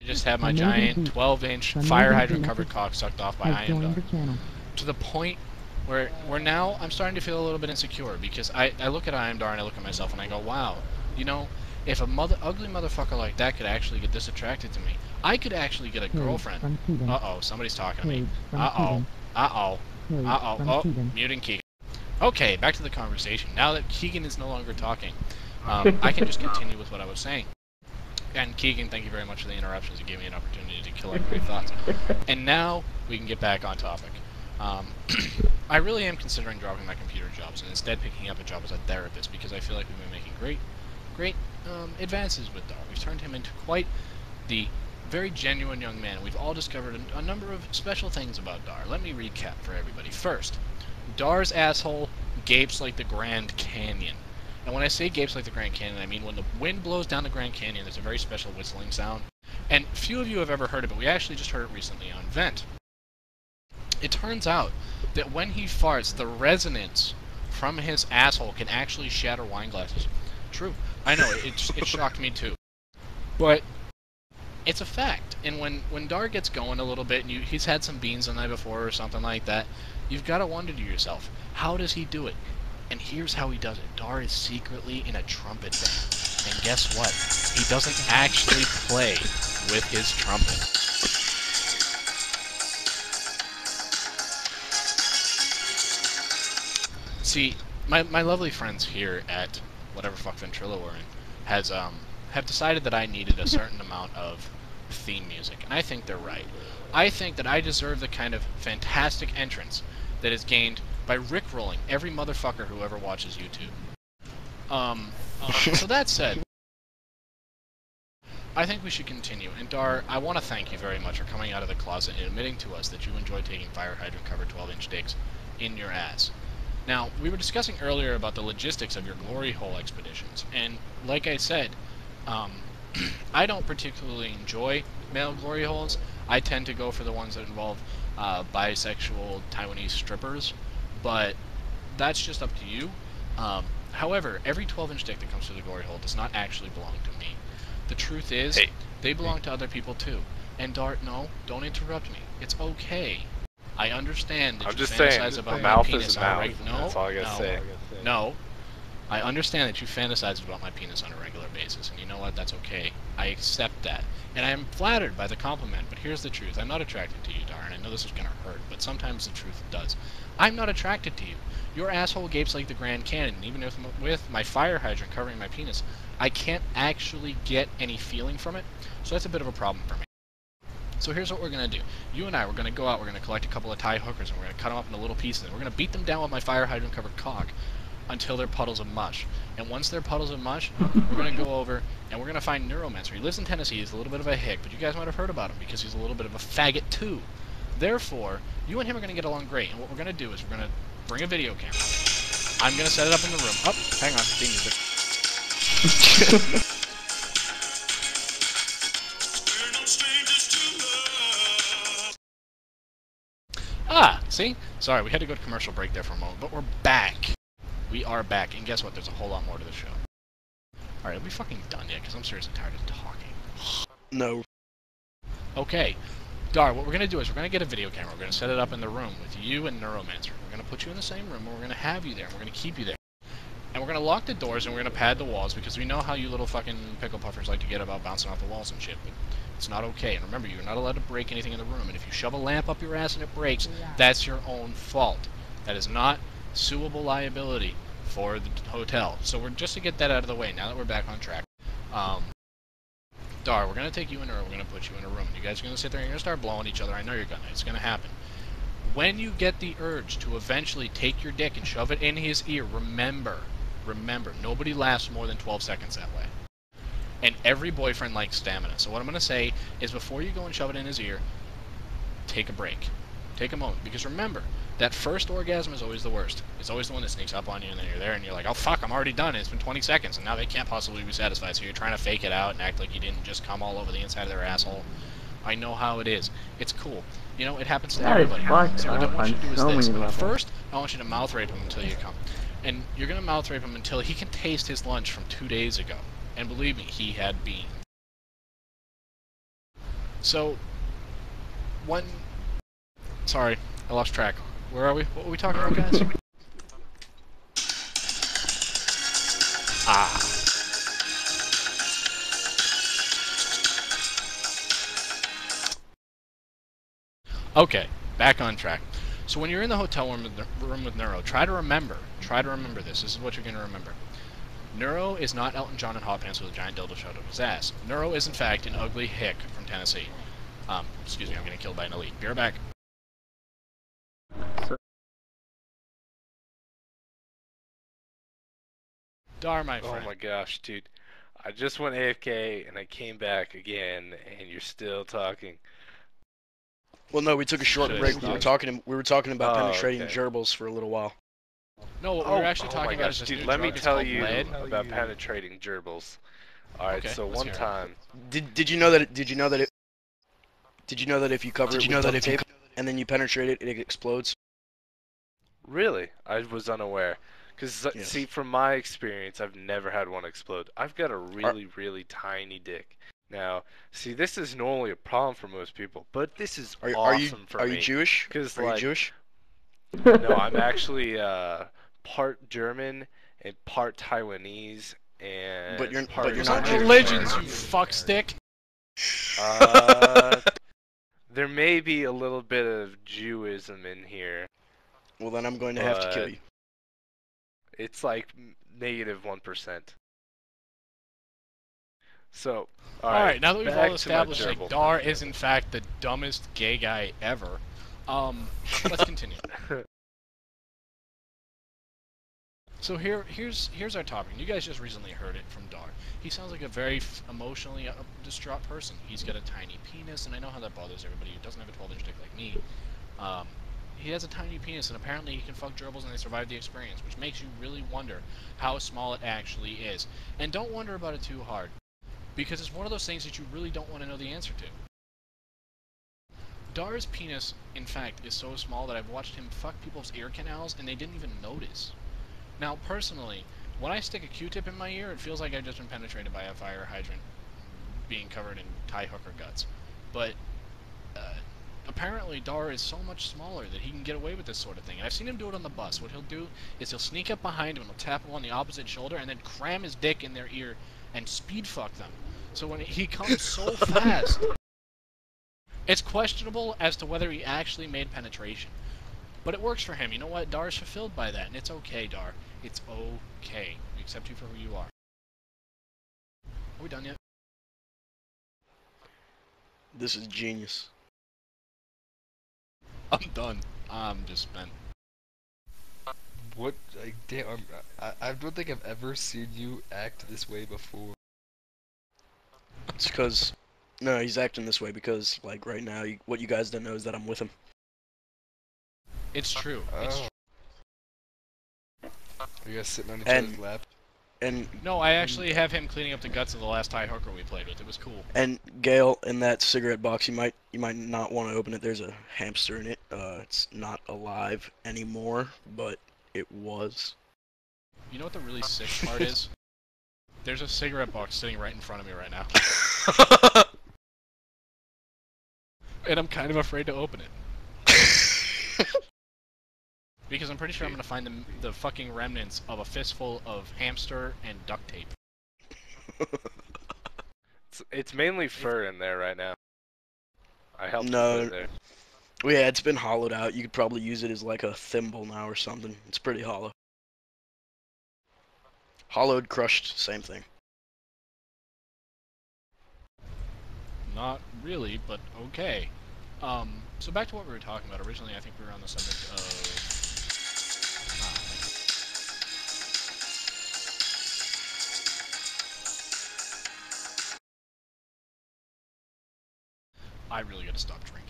I just had my giant 12-inch fire hydrant covered cock sucked off by I Am Dar. To the point where now I'm starting to feel a little bit insecure because I look at I Am Dar and I look at myself and I go, wow, you know, if a ugly motherfucker like that could actually get this attracted to me, I could actually get a girlfriend. Uh-oh, somebody's talking to me. Uh-oh. Uh-oh. Uh-oh. Oh, muting Keegan. Okay, back to the conversation. Now that Keegan is no longer talking, I can just continue with what I was saying. And Keegan, thank you very much for the interruptions. You gave me an opportunity to collect great thoughts. And now we can get back on topic. I really am considering dropping my computer jobs and instead picking up a job as a therapist because I feel like we've been making great advances with Dar. We've turned him into quite the very genuine young man. We've all discovered a number of special things about Dar. Let me recap for everybody. First, Dar's asshole gapes like the Grand Canyon. And when I say gapes like the Grand Canyon, I mean when the wind blows down the Grand Canyon, there's a very special whistling sound. And few of you have ever heard it, but we actually just heard it recently on Vent. It turns out that when he farts, the resonance from his asshole can actually shatter wine glasses. True. I know, it shocked me too. But it's a fact. And when Dar gets going a little bit, and he's had some beans the night before or something like that, you've got to wonder to yourself, how does he do it? And here's how he does it. Dar is secretly in a trumpet band. And guess what? He doesn't actually play with his trumpet. See, my lovely friends here at whatever fuck Ventrilo we're in have decided that I needed a certain amount of theme music. And I think they're right. I think that I deserve the kind of fantastic entrance that is gained by rickrolling every motherfucker who ever watches YouTube. So that said, I think we should continue. And Dar, I want to thank you very much for coming out of the closet and admitting to us that you enjoy taking fire hydrant covered 12-inch dicks in your ass. Now, we were discussing earlier about the logistics of your glory hole expeditions, and like I said, I don't particularly enjoy male glory holes. I tend to go for the ones that involve bisexual Taiwanese strippers, but that's just up to you. However, every 12-inch dick that comes through the glory hole does not actually belong to me. The truth is, they belong to other people too. And Dart, no, don't interrupt me. It's okay. I understand that you fantasize about my penis on a regular... No, that's all I gotta say. No. I understand that you fantasize about my penis on a regular basis, and you know what? That's okay. I accept that. And I am flattered by the compliment, but here's the truth. I'm not attracted to you, Darn. I know this is gonna hurt, but sometimes the truth does. I'm not attracted to you. Your asshole gapes like the Grand Canyon, and even with my fire hydrant covering my penis, I can't actually get any feeling from it, so that's a bit of a problem for me. So here's what we're going to do. You and I, we're going to go out, we're going to collect a couple of Thai hookers, and we're going to cut them up into little pieces, and we're going to beat them down with my fire hydrant covered cock until they're puddles of mush. And once they're puddles of mush, we're going to go over and we're going to find Neuromancer. He lives in Tennessee, he's a little bit of a hick, but you guys might have heard about him because he's a little bit of a faggot too. Therefore, you and him are going to get along great, and what we're going to do is we're going to bring a video camera. I'm going to set it up in the room. Oh, hang on, theme music. Ah, see? Sorry, we had to go to commercial break there for a moment, but we're back. We are back, and guess what? There's a whole lot more to the show. Alright, are we fucking done yet? Because I'm seriously tired of talking. No. Okay. Dar, what we're going to do is we're going to get a video camera. We're going to set it up in the room with you and Neuromancer. We're going to put you in the same room, and we're going to have you there, and we're going to keep you there. And we're going to lock the doors, and we're going to pad the walls, because we know how you little fucking pickle puffers like to get about bouncing off the walls and shit, but it's not okay. And remember, you're not allowed to break anything in the room, and if you shove a lamp up your ass and it breaks, that's your own fault. That is not suable liability for the hotel. So we're just to get that out of the way, now that we're back on track. Dar, we're going to take you in a room, we're going to put you in a room. You guys are going to sit there and you're going to start blowing each other. I know you're going to. It's going to happen. When you get the urge to eventually take your dick and shove it in his ear, remember, nobody lasts more than 12 seconds that way. And every boyfriend likes stamina. So what I'm going to say is before you go and shove it in his ear, take a break. Take a moment. Because remember, that first orgasm is always the worst. It's always the one that sneaks up on you and then you're there and you're like, oh fuck, I'm already done. It's been 20 seconds and now they can't possibly be satisfied. So you're trying to fake it out and act like you didn't just come all over the inside of their asshole. I know how it is. It's cool. You know, it happens to everybody. So what I want you to do is this. First, I want you to mouth rape him until you come. And you're going to mouth rape him until he can taste his lunch from 2 days ago. And believe me, he had beans. So, when... Sorry, I lost track. Where are we? What were we talking about, guys? Ah. Okay, back on track. So when you're in the hotel room with Neuro, try to remember this. This is what you're going to remember. Neuro is not Elton John in hot pants with a giant dildo shoved up his ass. Neuro is, in fact, an ugly hick from Tennessee. Excuse me, I'm getting killed by an elite. Be right back. Dar, my friend. Oh my gosh, dude. I just went AFK and I came back again and you're still talking. Well, no, we took a short break. We were talking about penetrating okay. gerbils for a little while. No, what we were actually talking about is this dude, new let me drug. It's tell called you lead. about penetrating gerbils. Alright, Okay, so let's one hear it. time. Did you know that if you cover it with duct tape and then you penetrate it, it explodes? Really? I was unaware. Because, Yes. see, from my experience, I've never had one explode. I've got a really, really tiny dick. Now, see, this is normally a problem for most people, but this is awesome for me. Are you Jewish? Because, Are you Jewish? No, I'm actually part German and part Taiwanese and But you're part not Jewish. Religions, you fuckstick. There may be a little bit of Jewism in here. Well, then I'm going to have to kill you. It's like -1%. So, alright, now that we've all established that Dar is in fact the dumbest gay guy ever, let's continue. So here's our topic. You guys just recently heard it from Dar. He sounds like a very emotionally distraught person. He's got a tiny penis, and I know how that bothers everybody who doesn't have a 12-inch dick like me. He has a tiny penis, and apparently he can fuck gerbils and they survive the experience, which makes you really wonder how small it actually is. And don't wonder about it too hard, because it's one of those things that you really don't want to know the answer to. Dar's penis, in fact, is so small that I've watched him fuck people's ear canals, and they didn't even notice. Now, personally, when I stick a Q-tip in my ear, it feels like I've just been penetrated by a fire hydrant being covered in Thai hooker guts. But apparently Dar is so much smaller that he can get away with this sort of thing. And I've seen him do it on the bus. What he'll do is he'll sneak up behind him and he'll tap him on the opposite shoulder and then cram his dick in their ear and speed fuck them. So when he comes so fast, it's questionable as to whether he actually made penetration. But it works for him. You know what? Dar's fulfilled by that, and it's okay, Dar. It's okay. We accept you for who you are. Are we done yet? This is genius. I'm done. I'm just spent. What? Like, damn, I don't think I've ever seen you act this way before. It's because... No, he's acting this way because, like, right now, what you guys don't know is that I'm with him. It's true. It's true. Are you guys sitting on each other's lap? No, I actually have him cleaning up the guts of the last Thai hooker we played with. It was cool. And Gail, in that cigarette box, you might not want to open it. There's a hamster in it. It's not alive anymore, but it was. You know what the really sick part is? There's a cigarette box sitting right in front of me right now. And I'm kind of afraid to open it. Because I'm pretty sure I'm going to find the fucking remnants of a fistful of hamster and duct tape. It's mainly fur in there right now. I helped you No. put it there. Well, yeah, it's been hollowed out. You could probably use it as like a thimble now or something. It's pretty hollow. Hollowed, crushed, same thing. Not really, but okay. So back to what we were talking about. Originally, I think we were on the subject of... I really gotta stop drinking.